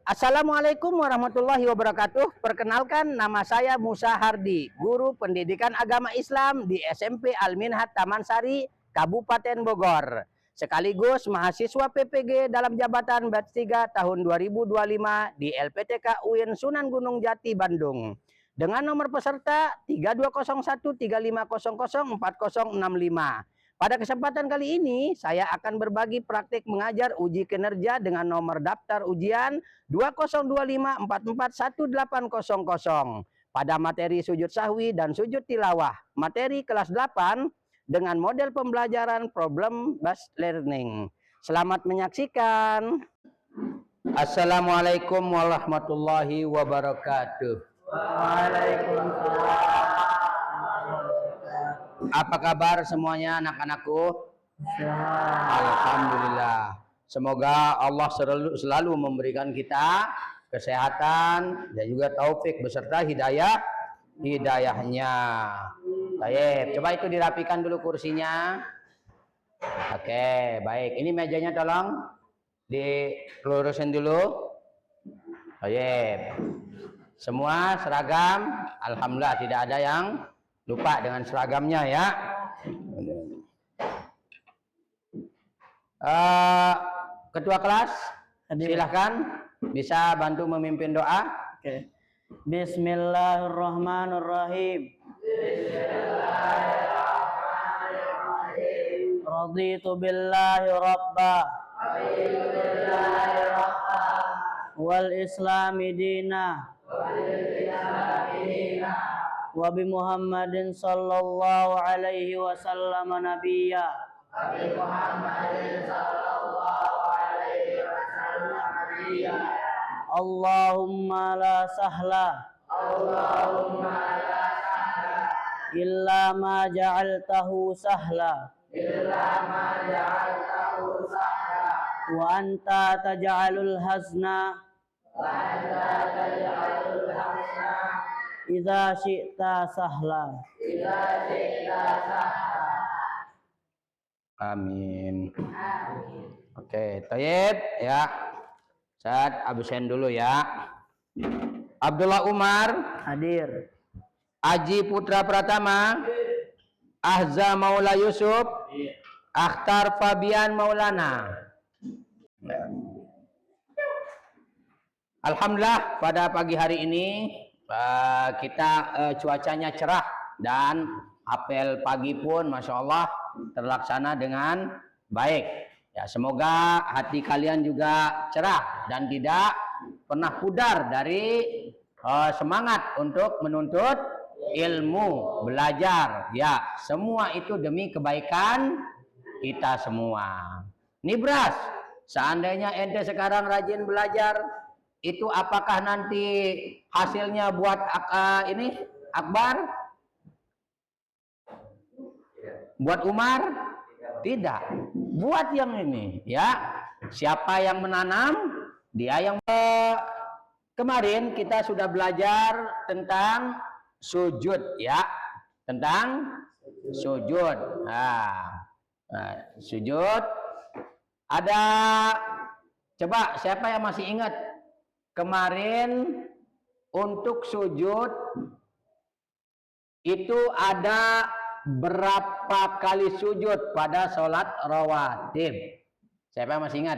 Assalamualaikum warahmatullahi wabarakatuh. Perkenalkan, nama saya Musa Hardi, guru pendidikan agama Islam di SMP Al-Minhaj Taman Sari, Kabupaten Bogor. Sekaligus mahasiswa PPG dalam jabatan batch 3 tahun 2025 di LPTK UIN Sunan Gunung Jati, Bandung. Dengan nomor peserta 320135004065. Pada kesempatan kali ini, saya akan berbagi praktik mengajar uji kinerja dengan nomor daftar ujian 2025441800 pada materi sujud sahwi dan sujud tilawah, materi kelas 8 dengan model pembelajaran problem based learning. Selamat menyaksikan. Assalamualaikum warahmatullahi wabarakatuh. Waalaikumsalam. Apa kabar semuanya anak-anakku? Alhamdulillah. Semoga Allah selalu memberikan kita kesehatan dan juga taufik beserta hidayahnya. Baik, coba itu dirapikan dulu kursinya. Oke, baik. Ini mejanya tolong dilurusin dulu. Baik. Semua seragam, alhamdulillah tidak ada yang lupa dengan seragamnya ya. Ketua kelas, silahkan bisa bantu memimpin doa. Oke. Bismillahirrahmanirrahim. Bismillahirrahmanirrahim. Raditu billahi rabba. Wal islami dina. Wa bi Muhammadin sallallahu alaihi wasallam nabiyya. Allahumma la sahla illa ma ja'altahu sahla wa anta taj'alul hazna idza syi'ta sahla. Amin. Oke, Tayyib ya. Saat absen dulu ya. Abdullah Umar Hadir. Aji Putra Pratama, Ahza Maula Yusuf, Akhtar Fabian Maulana. Alhamdulillah pada pagi hari ini kita cuacanya cerah dan apel pagi pun Masya Allah terlaksana dengan baik. Ya, semoga hati kalian juga cerah dan tidak pernah pudar dari semangat untuk menuntut ilmu, belajar. Ya, semua itu demi kebaikan kita semua. Nibras, seandainya ente sekarang rajin belajar, itu apakah nanti hasilnya buat ini Akbar? Buat Umar? Tidak. Buat yang ini ya. Siapa yang menanam, dia yang kemarin kita sudah belajar tentang sujud ya. Tentang sujud. Nah, sujud ada, coba siapa yang masih ingat kemarin untuk sujud itu ada berapa kali sujud pada sholat rawatib? Siapa yang masih ingat?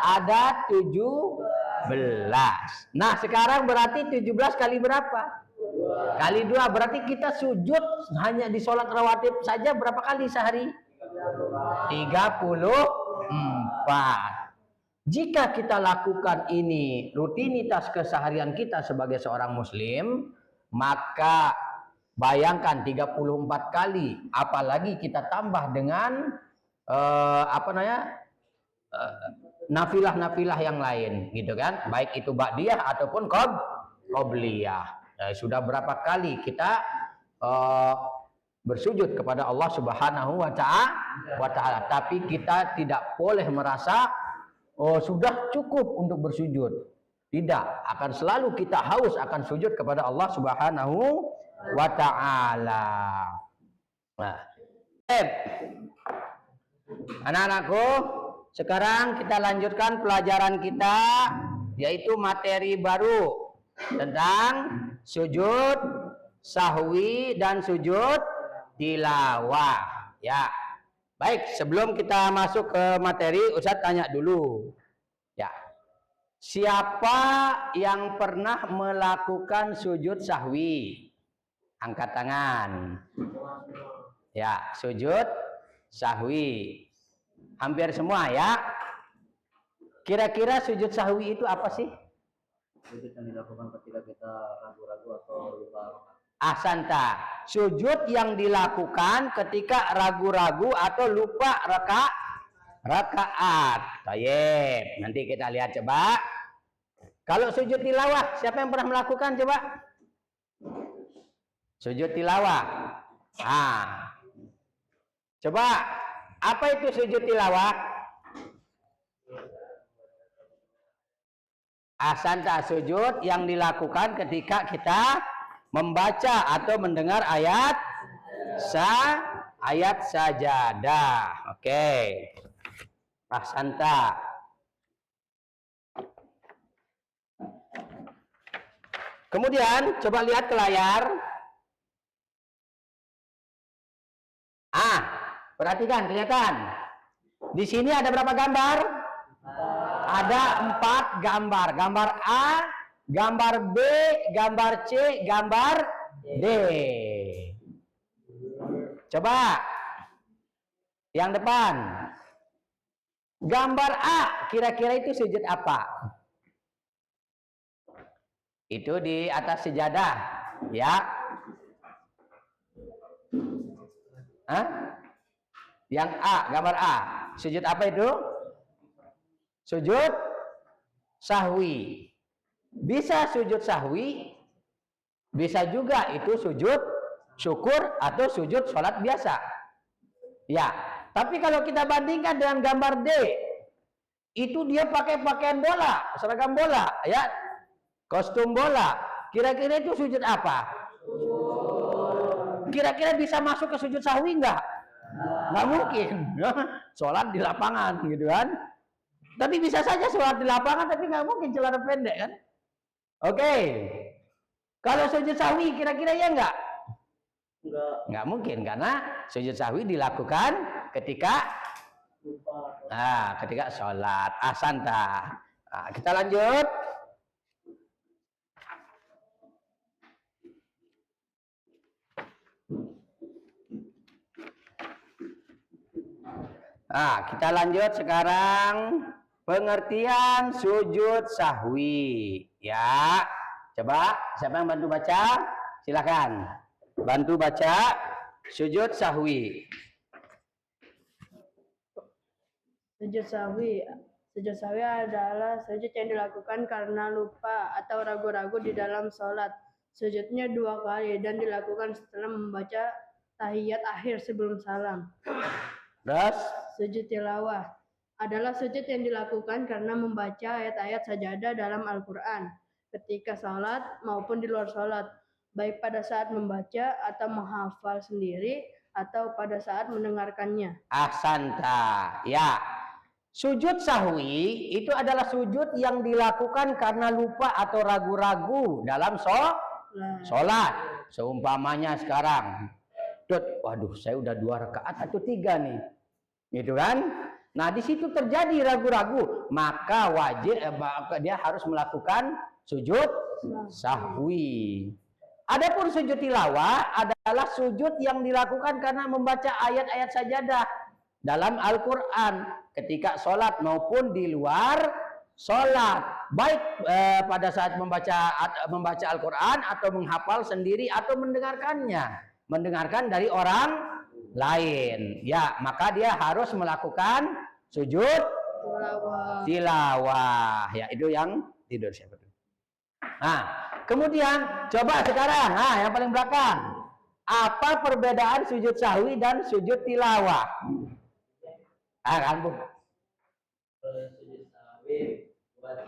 Ada 17. Nah sekarang berarti 17 kali berapa? Kali 2, berarti kita sujud hanya di sholat rawatib saja berapa kali sehari? 34. Jika kita lakukan ini rutinitas keseharian kita sebagai seorang muslim, maka bayangkan 34 kali, apalagi kita tambah dengan nafilah-nafilah yang lain gitu kan, baik itu ba'diyah ataupun qobliyah. Sudah berapa kali kita bersujud kepada Allah Subhanahu wa ta'ala, tapi kita tidak boleh merasa sudah cukup untuk bersujud. Tidak, akan selalu kita haus akan sujud kepada Allah Subhanahu wa ta'ala. Nah, anak-anakku, Sekarang kita lanjutkan pelajaran kita, yaitu materi baru tentang sujud sahwi dan sujud tilawah. Ya, baik. Sebelum kita masuk ke materi, Ustadz tanya dulu. Ya, siapa yang pernah melakukan sujud sahwi? Angkat tangan. Ya, sujud sahwi. Hampir semua ya. Kira-kira sujud sahwi itu apa sih? Sujud yang dilakukan ketika kita ragu-ragu atau lupa. Ahsanta. Sujud yang dilakukan ketika ragu-ragu atau lupa rakaat. Baik. Nanti kita lihat coba. Kalau sujud tilawah, siapa yang pernah melakukan coba? Sujud tilawah. Ah. Coba, apa itu sujud tilawah? Ahsanta, sujud yang dilakukan ketika kita membaca atau mendengar ayat sajadah. Oke. Ahsanta. Kemudian coba lihat ke layar. Perhatikan, kelihatan. Di sini ada berapa gambar? Ada 4 gambar. Gambar A, gambar B, gambar C, gambar D. Coba yang depan. Gambar A, kira-kira itu sujud apa? Itu di atas sejadah, ya. Yang A, gambar A. Sujud apa itu? Sujud sahwi. Bisa sujud sahwi, bisa juga itu sujud syukur atau sujud sholat biasa. Ya, tapi kalau kita bandingkan dengan gambar D, itu dia pakai pakaian bola, seragam bola, ya, kostum bola. Kira-kira itu sujud apa? Kira-kira bisa masuk ke sujud sahwi enggak? Nggak mungkin. Sholat di lapangan gitu kan. Tapi bisa saja sholat di lapangan, tapi nggak mungkin celana pendek kan. Oke. Kalau sujud sahwi kira-kira ya enggak? Nggak mungkin, karena sujud sahwi dilakukan ketika ketika sholat. Ahsanta. Kita lanjut. Kita lanjut sekarang pengertian sujud sahwi. Ya, coba siapa yang bantu baca? Silakan. Bantu baca sujud sahwi. Sujud sahwi adalah sujud yang dilakukan karena lupa atau ragu-ragu di dalam sholat. Sujudnya 2 kali dan dilakukan setelah membaca tahiyat akhir sebelum salam. Terus? Sujud tilawah adalah sujud yang dilakukan karena membaca ayat-ayat sajadah dalam Al-Quran ketika sholat maupun di luar sholat, baik pada saat membaca atau menghafal sendiri atau pada saat mendengarkannya. Ahsanta. Ya. Sujud sahwi itu adalah sujud yang dilakukan karena lupa atau ragu-ragu dalam sholat. Seumpamanya sekarang, waduh, saya udah 2 rakaat atau 3 nih, gitu kan? Nah, di situ terjadi ragu-ragu, maka wajib dia harus melakukan sujud sahwi. Adapun sujud tilawah adalah sujud yang dilakukan karena membaca ayat-ayat sajadah dalam Al-Quran ketika sholat maupun di luar sholat, baik pada saat membaca Al-Quran atau menghafal sendiri atau mendengarkan dari orang lain. Ya, maka dia harus melakukan sujud tilawah. Ya, itu yang tidur siapa tuh? Kemudian coba sekarang, yang paling belakang, apa perbedaan sujud sahwi dan sujud tilawah? Kan Bu? Sujud sahwi buat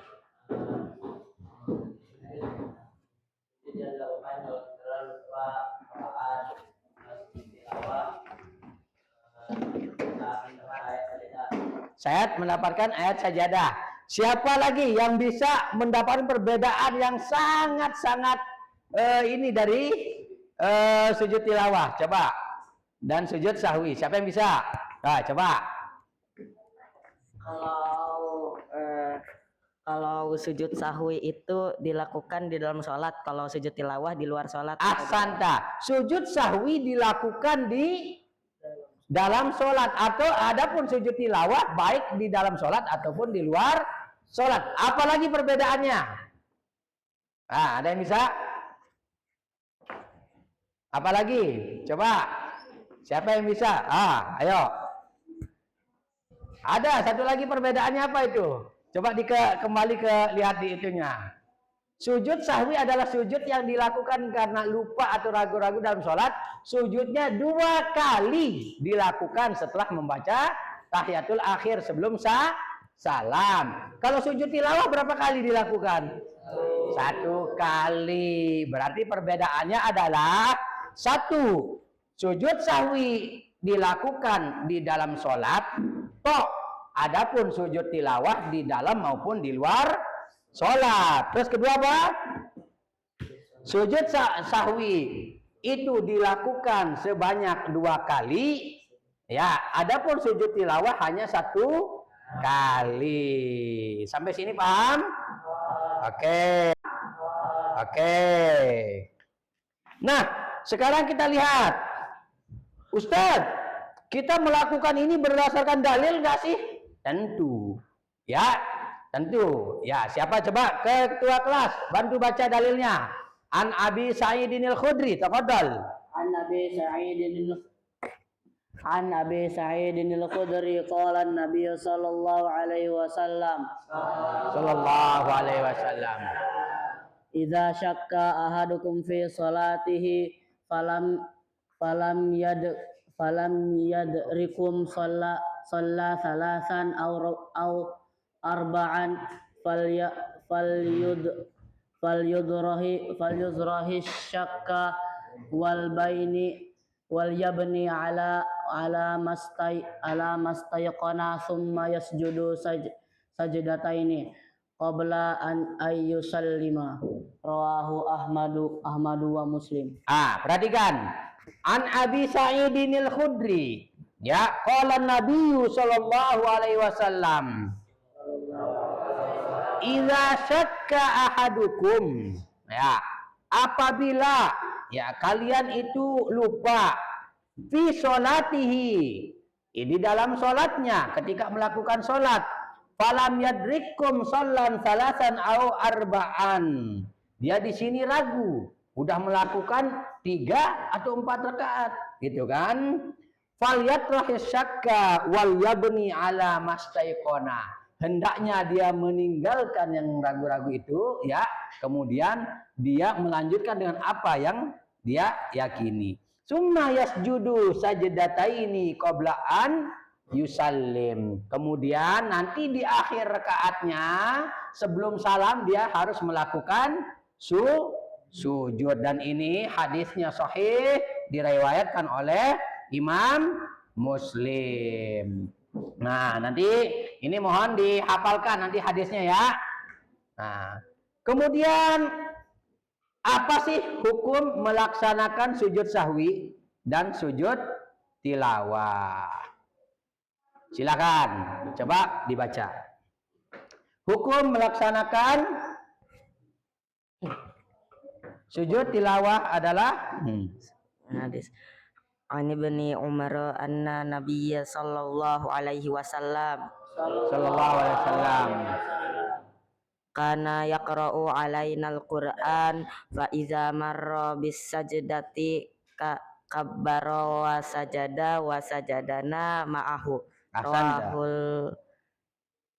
yang dilakukan kalau kita lupa apaan, sujud tilawah Saya mendapatkan ayat sajadah. Siapa lagi yang bisa mendapatkan perbedaan yang sangat-sangat ini dari sujud tilawah? Coba. Dan sujud sahwi. Siapa yang bisa? Nah, coba. Kalau sujud sahwi itu dilakukan di dalam sholat, kalau sujud tilawah di luar sholat. Ahsanta. Sujud sahwi dilakukan di dalam sholat, atau adapun sujud tilawah baik di dalam sholat ataupun di luar sholat. Apalagi perbedaannya? Nah, ada yang bisa? Apalagi? Coba. Siapa yang bisa? Ayo. Ada satu lagi perbedaannya apa itu? Coba kembali ke lihat di itunya. Sujud sahwi adalah sujud yang dilakukan karena lupa atau ragu-ragu dalam sholat. Sujudnya 2 kali dilakukan setelah membaca tahiyatul akhir sebelum salam. Kalau sujud tilawah berapa kali dilakukan? 1 kali. Berarti perbedaannya adalah 1. Sujud sahwi dilakukan di dalam sholat. Adapun sujud tilawah di dalam maupun di luar sholat. Terus kedua apa? Sujud sahwi itu dilakukan sebanyak 2 kali. Ya, adapun sujud tilawah hanya 1 kali. Sampai sini paham? Oke. Nah, sekarang kita lihat. Ustadz, kita melakukan ini berdasarkan dalil nggak sih? Tentu. Ya, tentu. Ya, siapa coba ketua kelas bantu baca dalilnya. An Abi Sa'idin al-Khudri, tafadhal. An Abi Sa'idin al-Khudri qala an-nabiy sallallahu alaihi wasallam. Idza syakka ahadukum fi salatihi falam yadrikum shalla salasan aw arba'an falyudrahi syakka wal yabni ala mastayqana thumma yasjudu sajdataini qabla an ayyusallima. Rawahu Ahmadu wa Muslim. Perhatikan. An Abi Sa'idin al-Khudri, ya, qala Nabi sallallahu alaihi wasallam, idza syakka ahadukum, ya, apabila ya kalian itu lupa fi sholatihi, di dalam sholatnya, ketika melakukan sholat, falam yadrikum shollan salasan au arba'an, dia di sini ragu, udah melakukan 3 atau 4 rakaat, gitu kan? Falyatrahis syakka wal yabni ala mastaiqona. Hendaknya dia meninggalkan yang ragu-ragu itu, ya. Kemudian dia melanjutkan dengan apa yang dia yakini. Summa yasjudu sajdataini qabla an yusallim. Kemudian nanti di akhir rakaatnya sebelum salam dia harus melakukan sujud, dan ini hadisnya sahih diriwayatkan oleh Imam Muslim. Nah, nanti ini mohon dihafalkan nanti hadisnya ya. Nah, kemudian apa sih hukum melaksanakan sujud sahwi dan sujud tilawah? Silakan coba dibaca. Hukum melaksanakan sujud tilawah adalah Hadis An Ibni Umar anna Nabiyya sallallahu alaihi wasallam kana yaqra'u alainal Qur'an fa iza marra bis sajdati kabbara wa sajadana ma'ahu.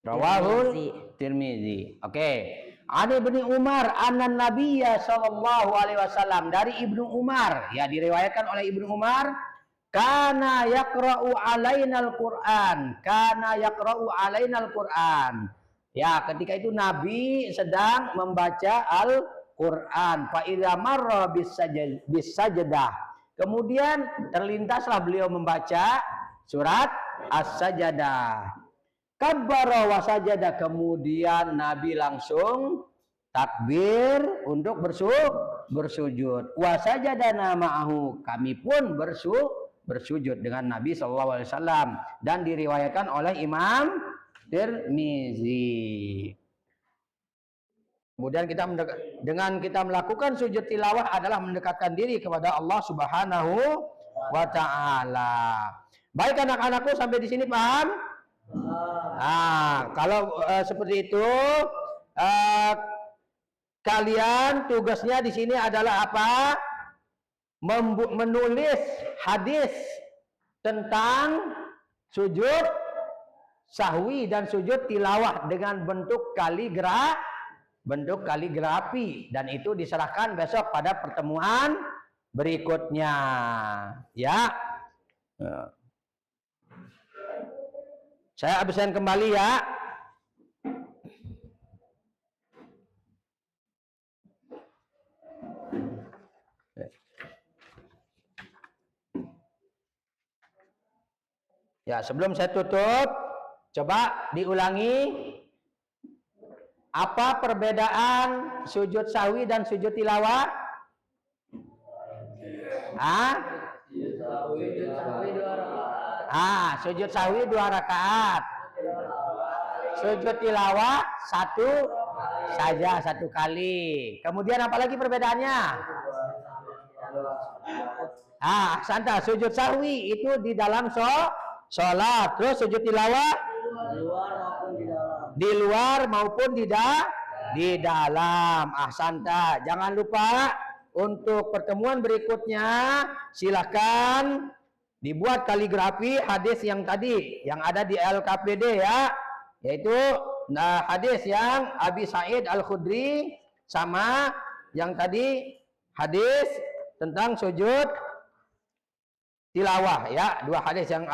Rawahul Tirmizi. Oke. An Ibni Umar anna Nabiyya sallallahu alaihi wasallam, dari Ibnu Umar, ya, diriwayatkan oleh Ibnu Umar, kana yaqra'u alainal Qur'an, ya, ketika itu Nabi sedang membaca Al-Qur'an, fa idza marra bis sajdah, kemudian terlintaslah beliau membaca surat As-Sajdah. kabbara wa sajada, kemudian Nabi langsung takbir untuk bersujud. Wa sajadana ma'ahu, kami pun bersujud dengan Nabi sallallahu alaihi wasallam, dan diriwayatkan oleh Imam Tirmizi. Kemudian dengan kita melakukan sujud tilawah adalah mendekatkan diri kepada Allah Subhanahu wa taala. Baik anak-anakku, sampai di sini paham? Kalau seperti itu, kalian tugasnya di sini adalah apa? Menulis hadis tentang sujud sahwi dan sujud tilawah dengan bentuk kaligrafi, dan itu diserahkan besok pada pertemuan berikutnya, ya. Saya absen kembali ya. Ya, sebelum saya tutup, coba diulangi. Apa perbedaan sujud sahwi dan sujud tilawah? Sujud sahwi 2 rakaat. Sujud tilawah 1 saja, 1 kali. Kemudian apa lagi perbedaannya? Santa, sujud sahwi itu di dalam sholat. Terus sujud tilawah di luar maupun di dalam. Ahsanta. Jangan lupa untuk pertemuan berikutnya silakan dibuat kaligrafi hadis yang tadi yang ada di LKPD ya, yaitu hadis yang Abi Sa'id Al-Khudri sama yang tadi hadis tentang sujud tilawah ya, 2 hadis yang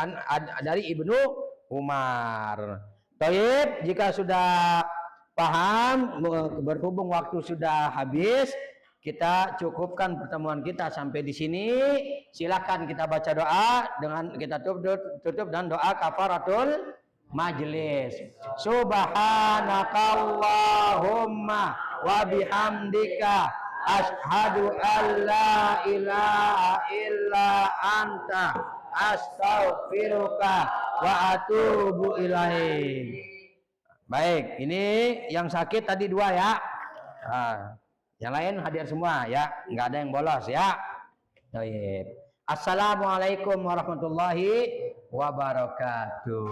dari Ibnu Umar. Baik, jika sudah paham, berhubung waktu sudah habis, kita cukupkan pertemuan kita sampai di sini. Silakan kita baca doa dengan kita tutup dan doa kafaratul majlis. Subhanakallahumma wa bihamdika asyhadu an la ilaha illa anta astaghfiruka wa atubu ilaik. Baik, ini yang sakit tadi 2 ya. Yang lain hadir semua ya, nggak ada yang bolos ya. Baik. Assalamualaikum warahmatullahi wabarakatuh.